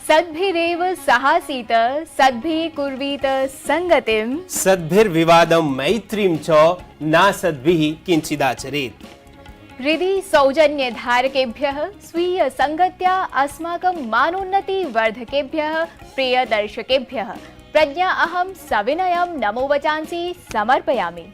सद्भिरेव सहासीत सद्भिः कुर्वीत संगतिं सद्भिर्विवादं मैत्रीं च नासद्भिः किंचिदाचरेत्। हृदि सौजन्य धारकेभ्यः स्वीय संगत्या अस्माकं मानोन्नति वर्धकेभ्यः प्रियदर्शकेभ्यः प्रज्ञा अहं सविनयं नमो वचांसि समर्पयामि।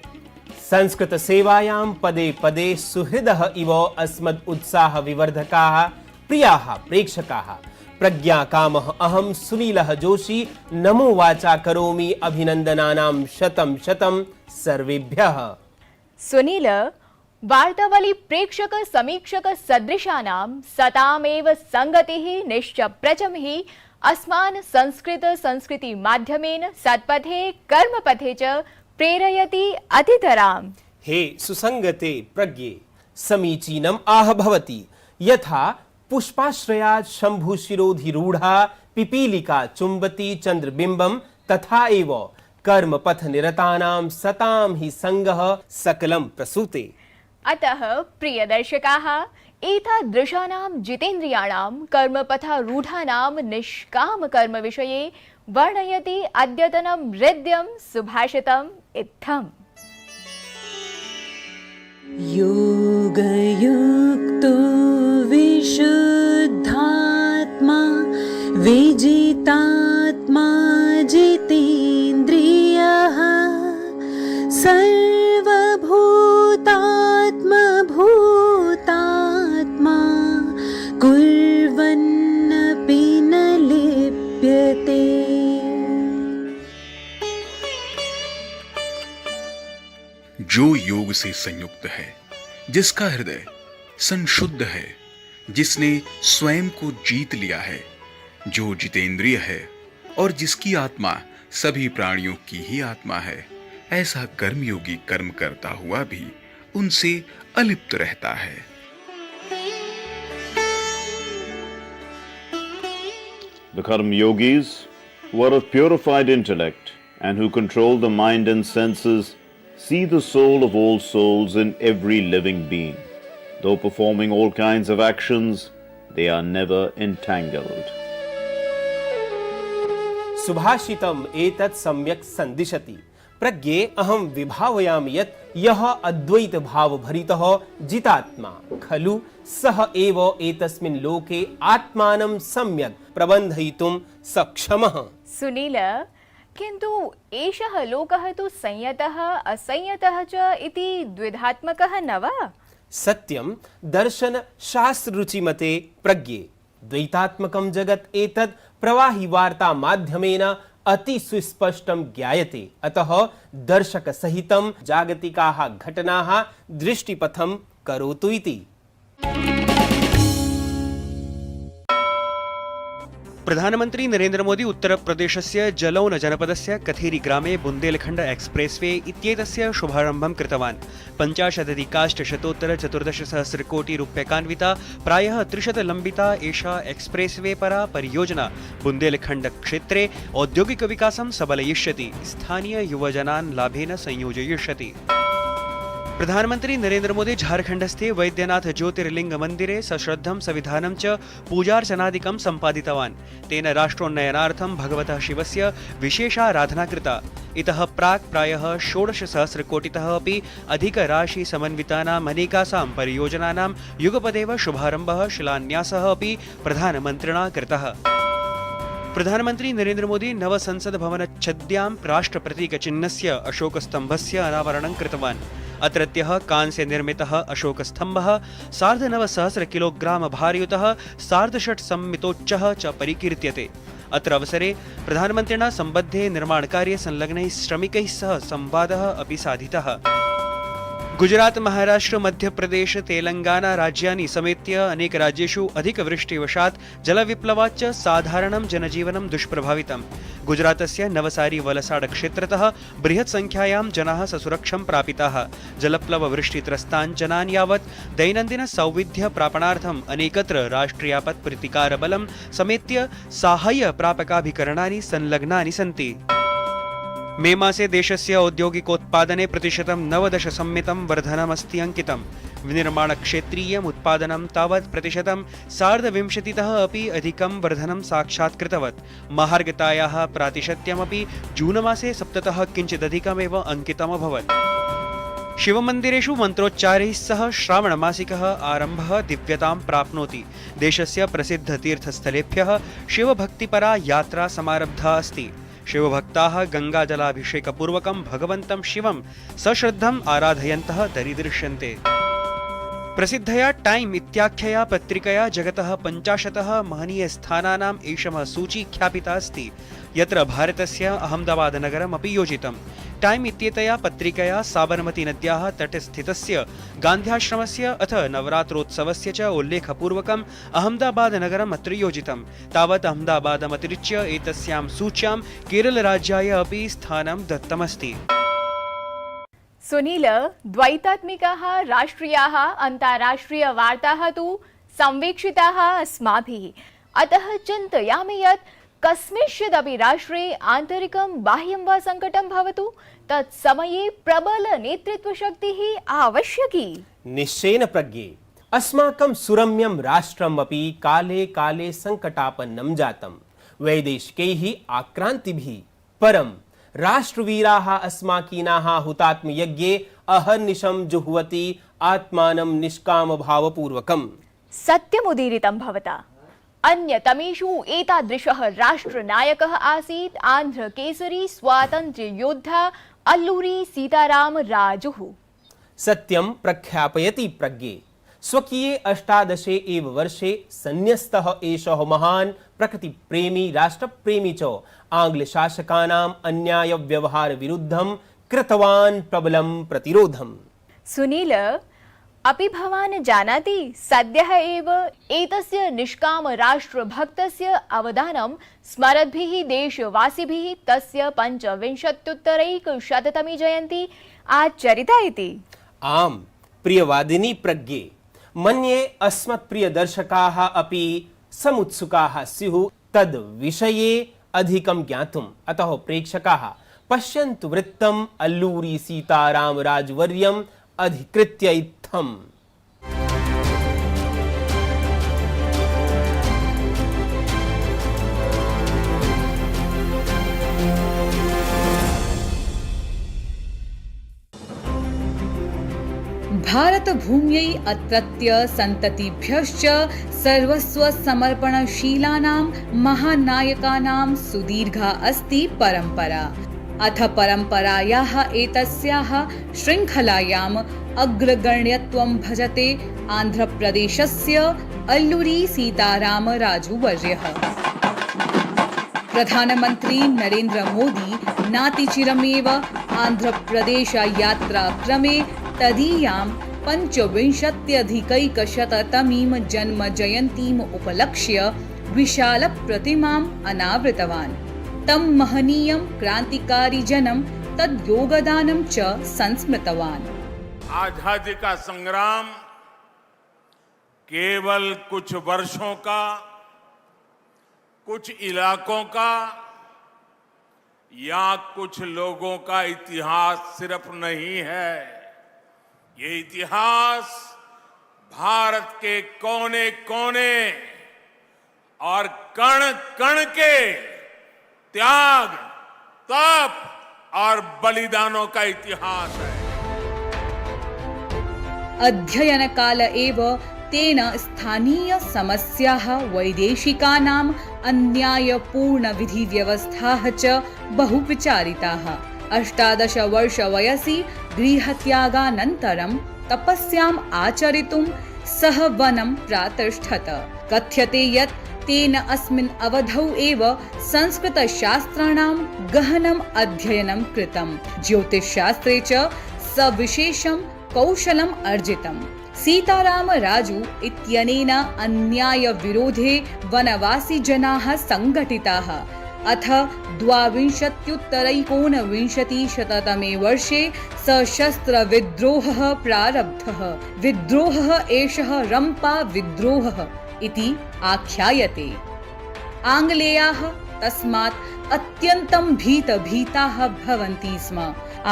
संस्कृत सेवायां पदे पदे सुहृदः इव अस्मद् उत्साह विवर्धकाः प्रियाः प्रेक्षकाः प्रज्ञा कामः अहं सुनीलः जोशी नमो वाचा करोमि अभिनंदनानां शतं शतं सर्वेभ्यः। सुनील, वार्तावली प्रेक्षक समीक्षक सदृशानां सतामेव संगतिः निश्चप्रचमिः अस्मान् संस्कृति माध्यमेन सत्पथे कर्मपथे च प्रेरयति अतितराम्। हे सुसंगते प्रज्ञे समीचीनम् आह भवति यथा पुष्पाश्रयात् शंभुशिरोधिरूढ़ा पिपीलिका चुंबती चंद्रबिंबं तथा एव कर्मपथ निरतानां सतां हि संगः सकलं प्रसूते। अतः प्रिय दर्शकाः, एतादृशानां जितेन्द्रियाणां कर्मपथारूढानां निष्काम कर्म विषये वर्णयति अद्यतनं हृद्यं सुभाषितम् इत्थम्। योगयुक्तो विशुद्धात्मा विजितात्मा जितेन्द्रियः सर्वभूतात्मा भूतात्मा कुर्वन्नपि न लिप्यते। जो योग से संयुक्त है, जिसका हृदय संशुद्ध है, जिसने स्वयं को जीत लिया है, जो जितेंद्रिय है और जिसकी आत्मा सभी प्राणियों की ही आत्मा है, ऐसा कर्मयोगी कर्म करता हुआ भी उनसे अलिप्त रहता है। The Karma Yogis were of purified intellect and who control the mind and senses see the soul of all souls in every living being. Though performing all kinds of actions, they are never entangled. सुभाषितम् एतत् सम्यक् संदिशति। प्रज्ञे अहं विभावयामि यत् यः अद्वैत भाव भरितः जितात्मा खलु सः एव एतस्मिन् लोके आत्मानं सम्यक् प्रबन्धयितुं सक्षमः। सुनील, किन्तु एषः लोकः तु संयतः असंयतः च इति द्विधात्मकः न वा? सत्यं दर्शन शास्त्र रुचिमते प्रज्ञे द्वैतात्मकं जगत् एतत् प्रवाहि वार्ता माध्यमेन अति सुस्पष्टं ज्ञायते। अतः दर्शक सहितं जागतिकाः घटनाः दृष्टिपथं करोतु इति। प्रधानमंत्री नरेंद्र मोदी उत्तर प्रदेशस्य जलौन जनपदस्य कथेरी ग्रामे बुन्देलखण्ड एक्सप्रेसवे इत्येतस्य शुभारम्भं कृतवान्। 50,000,14,14 प्रायः 300 लम्बिता एषा एक्सप्रेसवे परा परियोजना बुन्देलखण्ड क्षेत्रे औद्योगिक विकासं सबलयिष्यति, स्थानीय युवजनान् लाभेन संयोजयिष्यति। प्रधानमंत्री नरेंद्र मोदी झारखण्डस्थे वैद्यनाथ ज्योतिर्लिंग मंदिरे सश्रद्धं सविधानं च पूजार्चनादिकं सम्पादितवान्। तेन राष्ट्रोन्नयनार्थं भगवतः शिवस्य विशेषाराधना कृता। इतः प्राक् प्रायः 16,000 कोटितः अपि अधिकराशि समन्वितानाम् अनेकासां परियोजनानां युगपदेव शुभारम्भः शिलान्यासः अपि प्रधानमन्त्रिणा कृतः। प्रधानमंत्री नरेंद्र मोदी नवसंसद भवनच्छद्यां राष्ट्रप्रतीकचिह्नस्य अशोकस्तम्भस्य अनावरणं कृतवान्। अत्रत्यः कांस्य निर्मितः अशोकस्तम्भः 9,500 किलोग्राम भारयुतः 6.5 सम्मितोच्चः च परिकीर्त्यते। अत्र अवसरे प्रधानमन्त्रिणा सम्बद्धे निर्माणकार्ये संलग्नैः श्रमिकैः सह संवादः अपि साधितः। गुजरात, महाराष्ट्र, मध्य प्रदेश, तेलंगाना राज्यानि समेत्य अनेक राज्येषु अधिकवृष्टिवशात् जलविप्लवाच्च साधारणं जनजीवनं दुष्प्रभावितम्। गुजरातस्य नवसारी वलसाड क्षेत्रतः बृहत् संख्यायां जनाः ससुरक्षं प्रापिताः। जलप्लववृष्टित्रस्तान् जनान् यावत् दैनन्दिन सौविध्य प्रापणार्थम् अनेकत्र राष्ट्रियापत् प्रतिकारबलं समेत्य साहाय्य प्रापकाभिकरणानि संलग्नानि सन्ति। मे मासे देशस्य औद्योगिकोत्पादने प्रतिशतं 9 संमितं वर्धनमस्ति अंकितम्। विनिर्माणक्षेत्रीयम् उत्पादनं तावत् प्रतिशतं 20% अपि अधिकं वर्धनं साक्षात्कृतवत्। महार्गतायाः प्रातिशत्यमपि जून मासे 7 किञ्चिदधिकमेव अंकितमभवत्। शिवमन्दिरेषु मन्त्रोच्चारैः सह श्रावणमासिकः आरम्भः दिव्यतां प्राप्नोति। देशस्य प्रसिद्धतीर्थस्थलेभ्यः शिवभक्तिपरा यात्रा समारब्धा अस्ति। शिवभक्ताः गङ्गाजलाभिषेकपूर्वकं भगवन्तं शिवं सश्रद्धम् आराधयन्तः दरीदृश्यन्ते। प्रसिद्धया टाइम इत्याख्यया पत्रिकया जगतः 50 महनीयस्थानानाम् एषः सूची ख्यापिता अस्ति, यत्र भारतस्य अहमदाबादनगरम् अपि योजितम्। टाइम इत्येतया पत्रिकया साबरमती नद्याः तटे स्थितस्य गान्ध्याश्रमस्य अथ नवरात्रोत्सवस्य च उल्लेखपूर्वकम् अहमदाबादनगरम् अत्र योजितम्। तावत् अहमदाबादमतिरिच्य एतस्यां सूच्यां केरलराज्याय अपि स्थानं दत्तमस्ति। सुनील, द्वैतात्मिकाः राष्ट्रियाः अन्ताराष्ट्रियवार्ताः तु संवीक्षिताः अस्माभिः। अतः चिन्तयामि यत् कस्मिंश्चिदपि राष्ट्रे आन्तरिकं बाह्यं वा सङ्कटं भवतु, तत्समये प्रबल नेतृत्वशक्तिः आवश्यकी। निश्चयेन प्रज्ञे अस्माकं सुरम्यं राष्ट्रम् अपि काले काले सङ्कटापन्नं जातं वैदेशिकैः आक्रान्तिभिः। परं राष्ट्रवीराः अस्माकीनाः हुतात्मयज्ञे अहर्निशं जुह्वति आत्मानं निष्कामभावपूर्वकम्। सत्यमुदीरितं भवता। अन्यतमेषु एतादृशः राष्ट्रनायकः आसीत् आन्ध्रकेसरी स्वातन्त्र्ययोद्धा अल्लूरी सीताराम राजुः। सत्यं प्रख्यापयति प्रज्ञे। स्वकीये 18 एव वर्षे सन्न्यस्तः एषः महान् प्रकृतिप्रेमी राष्ट्रप्रेमी च आङ्ग्लशासकानाम् अन्यायव्यवहारविरुद्धं कृतवान् प्रबलं प्रतिरोधम्। सुनील, अपि भवान् जानाति, सद्यः एव एतस्य निष्काम राष्ट्रभक्तस्य अवदानं स्मरद्भिः देशवासिभिः तस्य 25-उत्तरैकशततमी जयन्ती आचरिता इति। आम् प्रियवादिनी प्रज्ञे, मन्ये अस्मत्प्रियदर्शकाः अपि समुत्सुकाः स्युः तद् विषये अधिकं ज्ञातुम्। अतः प्रेक्षकाः पश्यन्तु वृत्तम् अल्लूरी सीताराम राजवर्यम् अधिकृत्य इत्थम्। भारतभूम्यै अत्रत्य सन्ततिभ्यश्च सर्वस्वसमर्पणशीलानां महानायकानां सुदीर्घा अस्ति परम्परा। अथ परम्परायाः एतस्याः शृङ्खलायाम् अग्रगण्यत्वं भजते आन्ध्रप्रदेशस्य अल्लूरी सीताराम राजुवर्यः। प्रधानमन्त्री नरेन्द्र मोदी नातिचिरमेव आन्ध्रप्रदेशयात्राक्रमे तदीयां 25-अधिकैकशततमीं जन्मजयन्तीम् उपलक्ष्य विशालप्रतिमाम् अनावृतवान्। तं महनीयं क्रान्तिकारिजनं तद्योगदानं च संस्मृतवान्। आजादी का संग्राम केवल कुछ वर्षों का, कुछ इलाकों का या कुछ लोगों का इतिहास सिर्फ नहीं है। ये इतिहास भारत के कोने कोने और कण कण के त्याग, तप और बलिदानों का इतिहास है। अध्ययन काल एव तेन स्थानीय समस्याः, वैदेशिकानाम् अन्यायपूर्ण विधिव्यवस्थाः च बहु विचारिताः। 18 वर्षवयसि गृहत्यागानन्तरं तपस्याम् आचरितुं सः वनं प्रातिष्ठत। कथ्यते यत् तेन अस्मिन् अवधौ एव संस्कृतशास्त्राणां गहनम् अध्ययनं कृतम्। ज्योतिषशास्त्रे च सविशेषं कौशलम् अर्जितम्। सीताराम राजू इत्यनेन अन्यायविरोधे वनवासिजनाः सङ्घटिताः। अथ 22-ऊनविंशतिशततमे वर्षे सशस्त्रविद्रोहः प्रारब्धः। विद्रोहः एषः रम्पा विद्रोहः इति आख्यायते। आङ्ग्लेयाः तस्मात् अत्यन्तं भीताः भवन्ति स्म।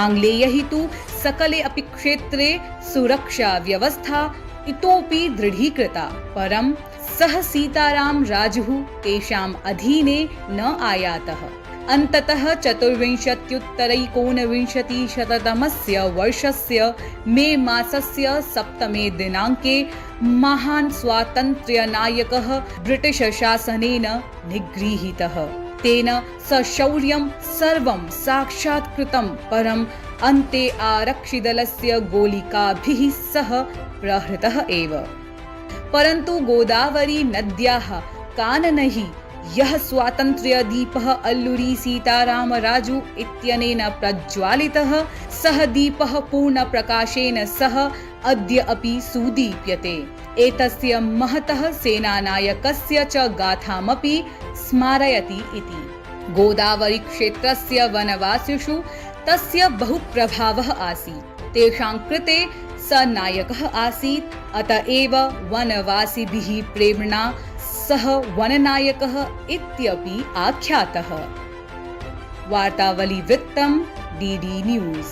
आङ्ग्लेयैः तु सकले अपि क्षेत्रे सुरक्षा व्यवस्था इतोपि दृढीकृता, परं सः सीताराम राजुः तेषाम् अधीने न आयातः। अन्ततः 24-ऊनविंशतिशततमस्य वर्षस्य मे मासस्य 7मे दिनाङ्के महान् स्वातन्त्र्यनायकः ब्रिटिश शासनेन निगृहीतः। तेन सशौर्यं सर्वं साक्षात्कृतं, परम् अन्ते आरक्षिदलस्य गोलिकाभिः सह प्रहृतः एव। परन्तु गोदावरी नद्याः काननैः यः स्वातन्त्र्यदीपः अल्लूरी सीताराम राजू इत्यनेन प्रज्वालितः, सः दीपः पूर्णप्रकाशेन सह अद्य अपि सुदीप्यते। एतस्य महतः सेनानायकस्य च गाथामपि स्मारयति इति। गोदावरी क्षेत्रस्य वनवासिषु तस्य बहु प्रभावः आसीत्। तेषां कृते स नायकः आसीत्, अत एव वनवासिभिः प्रेम्णा सः वननायकः इत्यपि आख्यातः। वार्तावलीवृत्तं DD न्यूज़।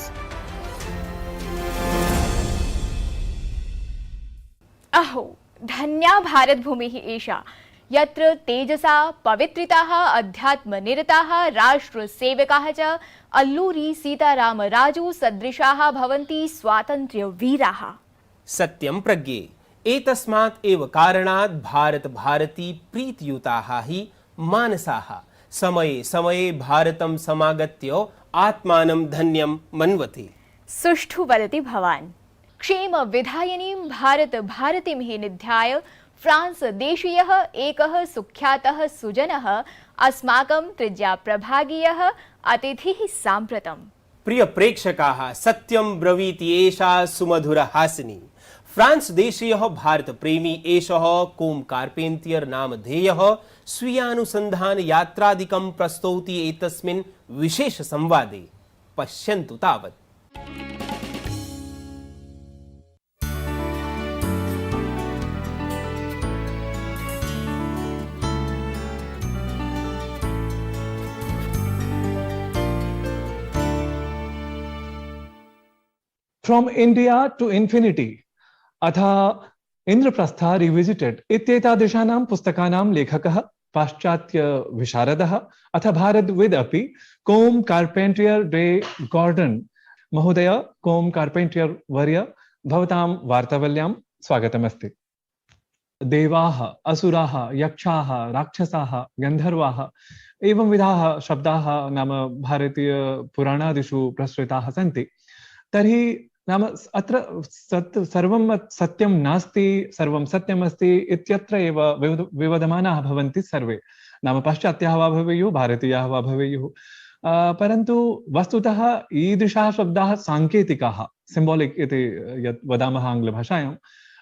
अहो धन्या भारतभूमिः एषा, यत्र तेजसा पवित्रिताः अध्यात्मनिरताः राष्ट्रसेवकाः च अल्लूरी सीताराम राजू सदृशाः भवन्ति स्वातन्त्र्यवीराः। सत्यं प्रज्ञे एतस्मात् एव कारणात् भारत भारती प्रीतियुताः हि मानसाः समये समये भारतं समागत्य आत्मानं धन्यं मन्वते। सुष्ठु वदति भवान्। क्षेम विधायिनीं भारत भारतीं हि निध्याय फ्रांस देशीयः एकः सुख्यातः सुजनः अस्माकं त्रिज्याप्रभागीयः अतिथिः साम्प्रतम्। प्रिय प्रेक्षकाः, सत्यं ब्रवीति एषा सुमधुर हासिनी। फ्रांस देशीयः भारत प्रेमी एषः कोम कार्पेंटियर नामधेयः स्वीयानुसन्धान यात्रादिकं प्रस्तौति एतस्मिन् विशेष संवादे। पश्यन्तु तावत्। From India to Infinity अथा इंद्रप्रस्था रिविजिटेड इत्येतादृशानां पुस्तकानां लेखकः पाश्चात्य विशारदः अथ भारतविद् अपि कोम कार्पेंटियर डे गॉर्डन महोदय। कोम कार्पेंटियर वर्य भवतां वार्तावल्यां स्वागतमस्ति। देवाः, असुराः, यक्षाः, राक्षसाः, गन्धर्वाः एवं विधाः शब्दाः नाम भारतीय पुराणादिषु प्रसृताः सन्ति। तर्हि नाम अत्र सर्वं सत्यं नास्ति, सर्वं सत्यमस्ति इत्यत्र एव विवदमानाः भवन्ति सर्वे, नाम पाश्चात्याः वा भवेयुः, भारतीयाः वा भवेयुः। परन्तु वस्तुतः ईदृशाः शब्दाः साङ्केतिकाः, सिम्बालिक् इति यत् वदामः आङ्ग्लभाषायां।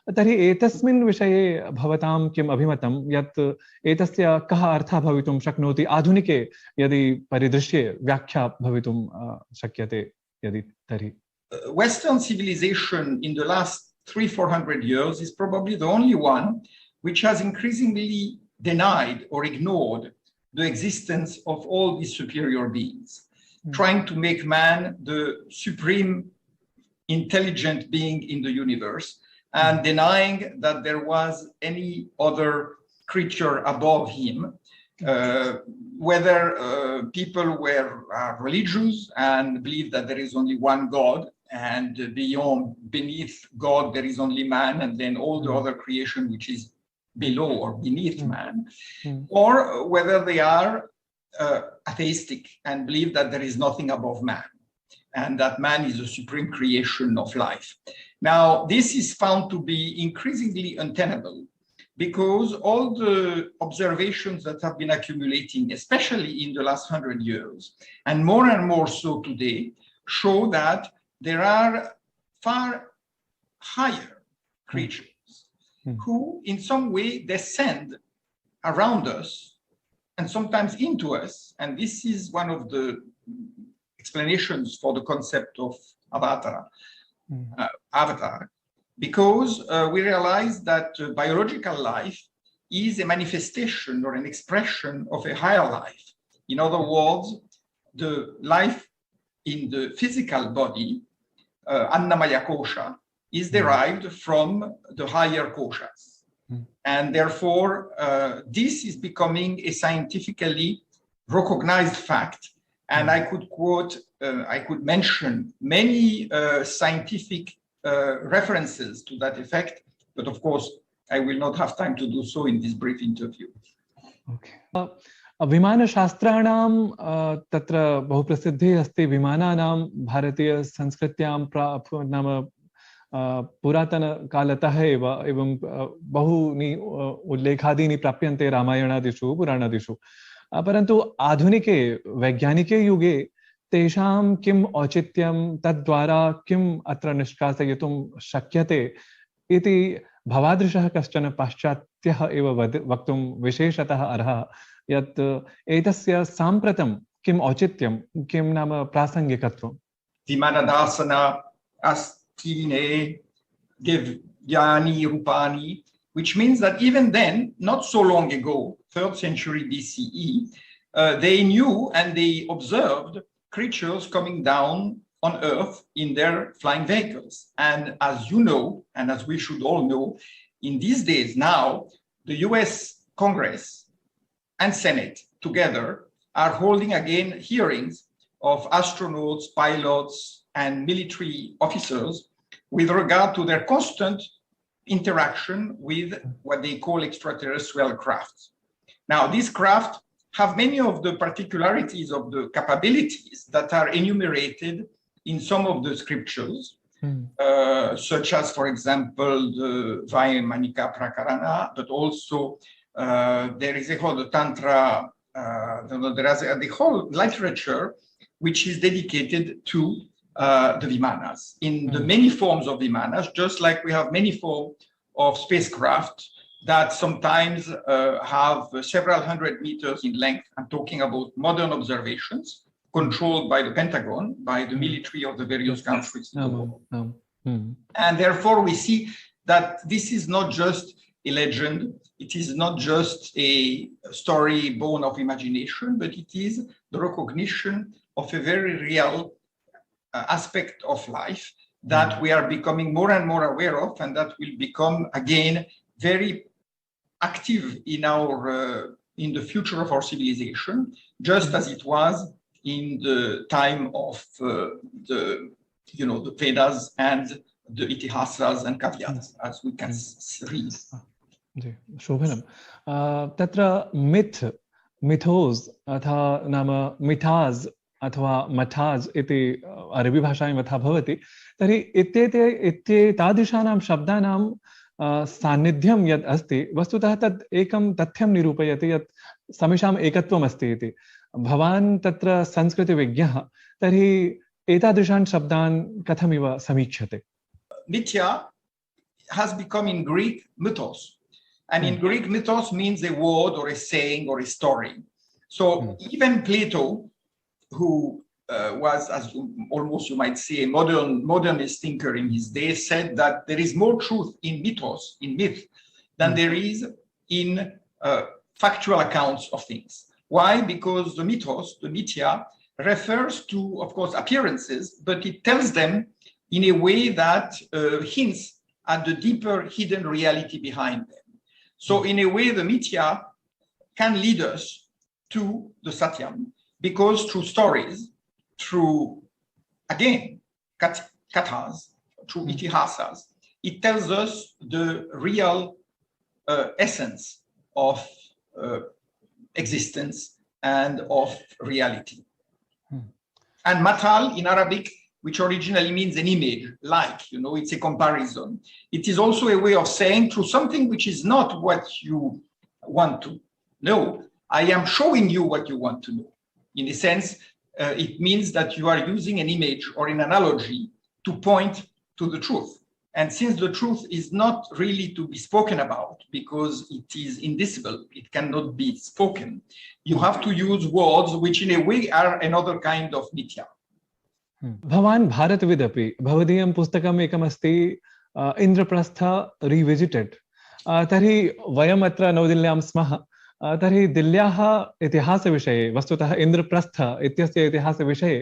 तर्हि एतस्मिन् विषये भवतां किम् अभिमतं, यत् एतस्य कः अर्थः भवितुं शक्नोति आधुनिके यदि परिदृश्ये व्याख्या भवितुं शक्यते यदि तर्हि? Western civilization in the last 300-400 years is probably the only one which has increasingly denied or ignored the existence of all these superior beings, trying to make man the supreme intelligent being in the universe and denying that there was any other creature above him, whether people were religious and believe that there is only one God, and beneath God there is only man, and then all the other creation which is below or beneath man, or whether they are atheistic and believe that there is nothing above man and that man is the supreme creation of life. Now, this is found to be increasingly untenable because all the observations that have been accumulating, especially in the last 100 years, and more so today, show that there are far higher creatures who in some way descend around us and sometimes into us. And this is one of the explanations for the concept of avatar, because we realize that biological life is a manifestation or an expression of a higher life. In other words, the life in the physical body, Annamaya Kosha, is derived from the higher koshas. And therefore, this is becoming a scientifically recognized fact. And I could mention many scientific references to that effect, but of course, I will not have time to do so in this brief interview. Okay. विमानशास्त्राणां तत्र बहु प्रसिद्धिः अस्ति विमानानां भारतीयसंस्कृत्यां नाम पुरातनकालतः एवं बहूनि उल्लेखादीनि प्राप्यन्ते रामायणादिषु पुराणादिषु परन्तु आधुनिके वैज्ञानिके युगे तेषां किम् औचित्यं तद्द्वारा किम् अत्र निष्कासयितुं शक्यते इति भवादृशः कश्चन पाश्चात्यः एव वक्तुं विशेषतः अर्हः यत् एतस्य साम्प्रतं किम् औचित्यं किं नाम प्रासङ्गिकत्वं Vimanadasana Astine Devyani Rupani, which means that even then, not so long ago, 3rd century BCE, they knew and they observed creatures coming down on Earth in their flying vehicles. And as you know, and as we should all know, in these days now, the US Congress and Senate together are holding again hearings of astronauts, pilots, and military officers with regard to their constant interaction with what they call extraterrestrial crafts. Now, these craft have many of the particularities of the capabilities that are enumerated in some of the scriptures, such as, for example, the Vayamanika Prakarana, but also there is a whole Tantra, there is the whole literature which is dedicated to the Vimanas, in the many forms of Vimanas, just like we have many forms of spacecraft that sometimes have several hundred meters in length. I'm talking about modern observations controlled by the Pentagon, by the military of the various countries in the world. And therefore, we see that this is not just a legend, it is not just a story born of imagination, but it is the recognition of a very real aspect of life that we are becoming more and more aware of, and that will become again very active in our in the future of our civilization, just as it was in the time of the Vedas and the Itihasas and Kavyas, as we can read. शोभनं तत्र मिथोस् अथवा नाम मिथास् अथवा मठास् इति अरबी भाषायां यथा भवति तर्हि इत्येतादृशानां शब्दानां सान्निध्यं यत् अस्ति वस्तुतः तत् एकं तथ्यं निरूपयति यत् समेषाम् एकत्वम् अस्ति इति भवान् तत्र संस्कृतविज्ञः तर्हि एतादृशान् शब्दान् कथमिव समीक्षते Mithya has become in Greek mythos. And in Greek, mythos means a word or a saying or a story. So even Plato, who was, as almost you might say, a modernist thinker in his day, said that there is more truth in mythos, in myth, than there is in factual accounts of things. Why? Because the mythos, the mithya, refers to, of course, appearances, but it tells them in a way that hints at the deeper hidden reality behind them. So in a way, the mithya can lead us to the satyam, because through stories, through, again, kathas, through itihasas, it tells us the real essence of existence and of reality. And matal in Arabic, which originally means an image, like, it's a comparison. It is also a way of saying through something which is not what you want to know, I am showing you what you want to know. In a sense, it means that you are using an image or an analogy to point to the truth. And since the truth is not really to be spoken about because it is indicible, it cannot be spoken, you have to use words which in a way are another kind of mithya. भवान् भारतविदपि भवदीयं पुस्तकम् एकमस्ति इन्द्रप्रस्थ रिविजिटेड् तर्हि वयम् अत्र नवदिल्ल्यां स्मः तर्हि दिल्ल्याः इतिहासविषये वस्तुतः इन्द्रप्रस्थ इत्यस्य इतिहासविषये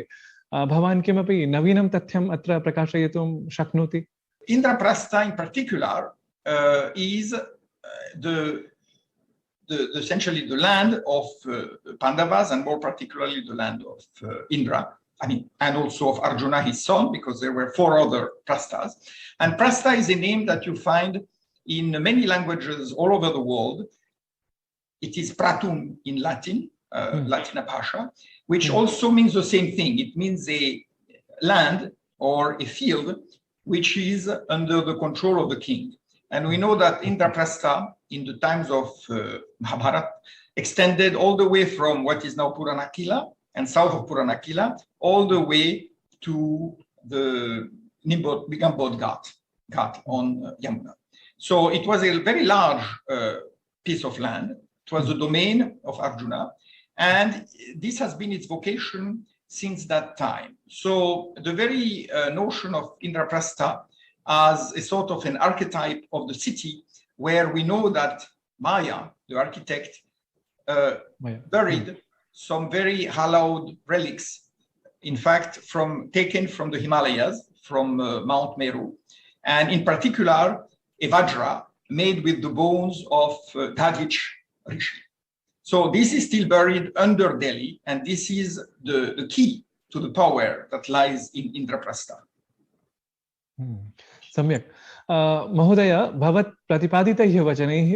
भवान् किमपि नवीनं तथ्यम् अत्र प्रकाशयितुं शक्नोति? Indraprastha in particular is essentially the land of Pandavas and more particularly the land of Indra. And also of Arjuna, his son, because there were 4 other Prasthas. And Prastha is a name that you find in many languages all over the world. It is pratum in Latin, Latina Bhasha, which also means the same thing. It means a land or a field which is under the control of the king. And we know that Indraprastha, in the times of Mahabharata, extended all the way from what is now Puranakila and south of Puranakila, all the way to the Nigambod Ghat on Yamuna. So it was a very large piece of land. It was the domain of Arjuna, and this has been its vocation since that time. So the very notion of Indraprastha as a sort of an archetype of the city, where we know that Maya, the architect, buried some very hallowed relics, in fact, taken from the Himalayas, from Mount Meru, and in particular, a Vajra made with the bones of Dhagich Rishi. So this is still buried under Delhi, and this is the key to the power that lies in Indraprastha. सम्यक् महोदय भवत् प्रतिपादितैः वचनैः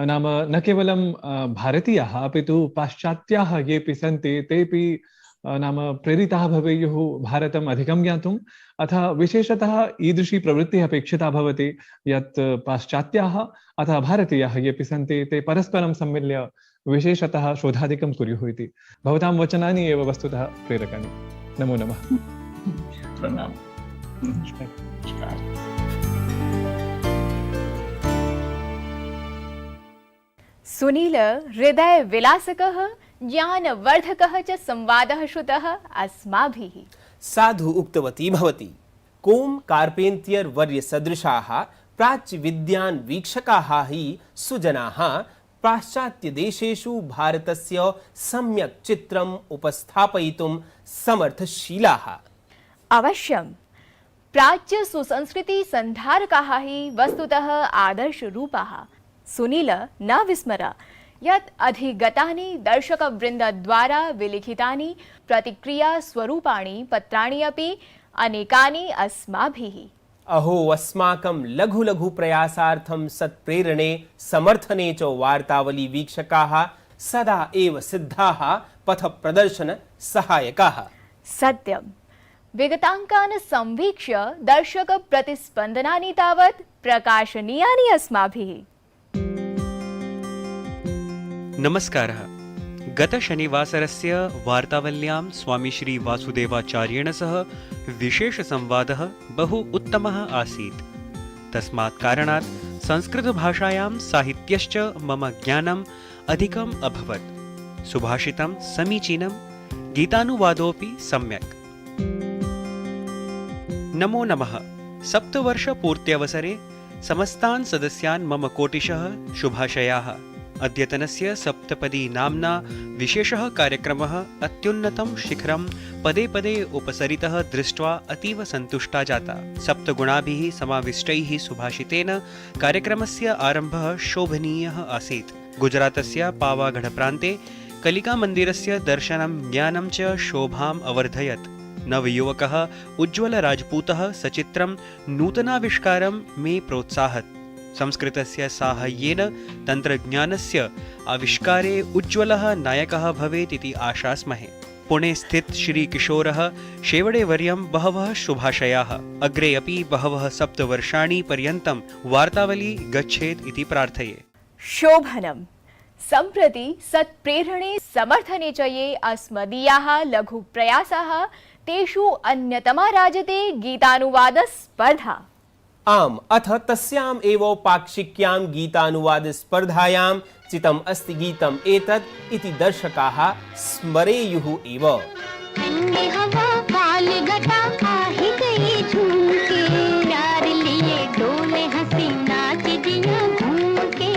नाम न केवलं भारतीयाः अपि तु पाश्चात्याः येऽपि सन्ति तेऽपि नाम प्रेरिताः भवेयुः भारतम् अधिकं ज्ञातुम् अथ विशेषतः ईदृशी प्रवृत्तिः अपेक्षिता भवति यत् पाश्चात्याः अथवा भारतीयाः येऽपि सन्ति ते परस्परं सम्मिल्य विशेषतः शोधादिकं कुर्युः इति भवतां वचनानि एव वस्तुतः प्रेरकाणि। नमो नमः। प्रणाम। सुनील हृदय विलासकः ज्ञानवर्धकः च संवादः श्रुतः अस्माभिः। साधु उक्तवती भवती कोम कार्पेंटियर वर्य सदृशाः प्राच्य विद्यान् वीक्षकाः हि सुजनाः पाश्चात्य देशेषु भारतस्य सम्यक् चित्रम् उपस्थापयितुं समर्थशीलाः। अवश्यं प्राच्य सुसंस्कृति संधारकाः हि वस्तुतः आदर्शरूपाः। सुनील न विस्मर यत् अधिगतानि दर्शकवृन्दद्वारा विलिखितानि प्रतिक्रिया स्वरूपाणि पत्राणि अपि अनेकानि अस्माभिः। अहो अस्माकं लघु लघु प्रयासार्थं सत्प्रेरणे समर्थने च वार्तावली वीक्षकाः सदा एव सिद्धाः पथ प्रदर्शन सहायकाः। सत्यं विगताङ्कान् संवीक्ष्य दर्शक प्रतिस्पन्दनानि तावत् प्रकाशनीयानि अस्माभिः। नमस्कारः। गतशनिवासरस्य वार्तावल्यां स्वामी श्री वासुदेवाचार्येण सह विशेषसंवादः बहु उत्तमः आसीत्। तस्मात् कारणात् संस्कृतभाषायां साहित्यश्च मम ज्ञानम् अधिकम् अभवत्। सुभाषितं समीचीनं, गीतानुवादोऽपि सम्यक्। नमो नमः। सप्तवर्षपूर्त्यवसरे समस्तान् सदस्यान् मम कोटिशः शुभाशयाः। अद्यतनस्य सप्तपदी नाम्ना विशेषः कार्यक्रमः अत्युन्नतं शिखरं पदे पदे उपसरितः दृष्ट्वा अतीव सन्तुष्टा जाता। सप्तगुणाभिः समाविष्टैः सुभाषितेन कार्यक्रमस्य आरम्भः शोभनीयः आसीत्। गुजरातस्य पावागढप्रान्ते कलिकामन्दिरस्य दर्शनं ज्ञानं च शोभाम् अवर्धयत्। नवयुवकः उज्ज्वलराजपूतः सचित्रं नूतनाविष्कारं मे प्रोत्साहत्। संस्कृतस्य साहाय्येन तन्त्रज्ञानस्य आविष्कारे उज्ज्वलः नायकः भवेत् इति आशास्महे। पुणे स्थित श्री किशोरः शेवडेवर्यं बहवः शुभाशयाः। अग्रे अपि बहवः सप्तवर्षाणि पर्यन्तं वार्तावली गच्छेत् इति प्रार्थये। शोभनं सम्प्रति सत्प्रेरणे समर्थने च ये अस्मदीयाः लघु प्रयासाः तेषु अन्यतमा राजते गीतानुवादस्पर्धा। आम अथ तस्याम एव पाक्षिक्यां गीतानुवाद स्पर्धायां चितम अस्ति गीतम एतत् इति दर्शकाः स्मरेयुः एव। ठंडी हवा काली घटा आही गई झूम के, प्यार लिए डोले हंसी नाच दिया घूम के।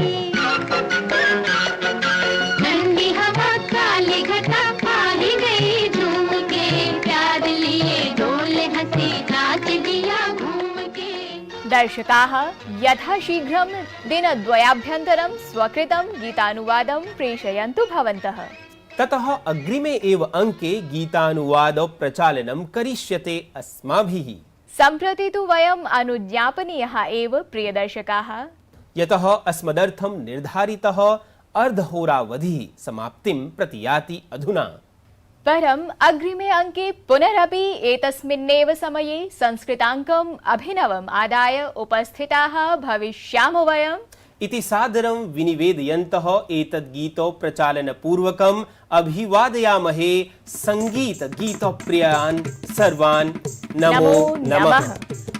ठंडी हवा काली घटा आही गई झूम के, प्यार लिए डोले हंसी नाच दिया घूम के। दर्शकाः यथाशीघ्रं दिनद्वयाभ्यन्तरं स्वकृतं गीतानुवादं प्रेषयन्तु भवन्तः। ततः अग्रिमे एव अंके गीतानुवाद प्रचालनं करिष्यते अस्माभिः। सम्प्रति तु वयम् अनुज्ञापनीयः एव प्रियदर्शकाः, यतः अस्मदर्थं निर्धारितः अर्धहोरावधिः समाप्तिं प्रति याति अधुना। परम् अग्रिमे अंके पुनरपि एतस्मिन्नेव समये संस्कृताङ्कम् अभिनवम् आदाय उपस्थिताः भविष्यामो वयम् इति सादरं विनिवेदयन्तः एतद् गीत प्रचालनपूर्वकम् अभिवादयामहे संगीत गीतप्रियान् सर्वान्। नमो नमः।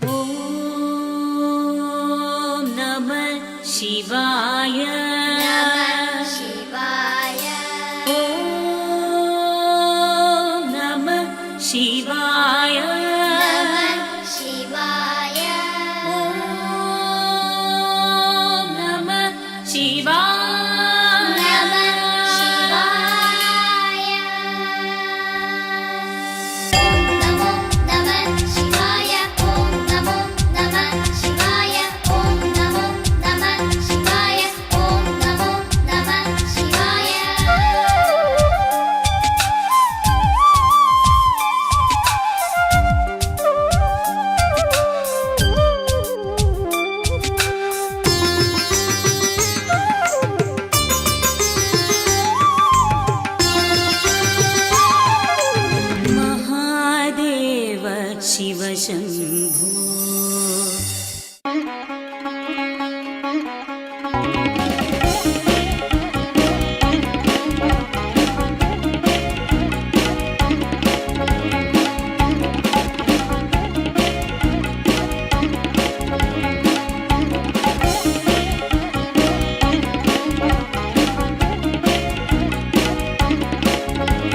ॐ नमः शिवाय। ॐ नमः शिवाय। शिव शम्भो।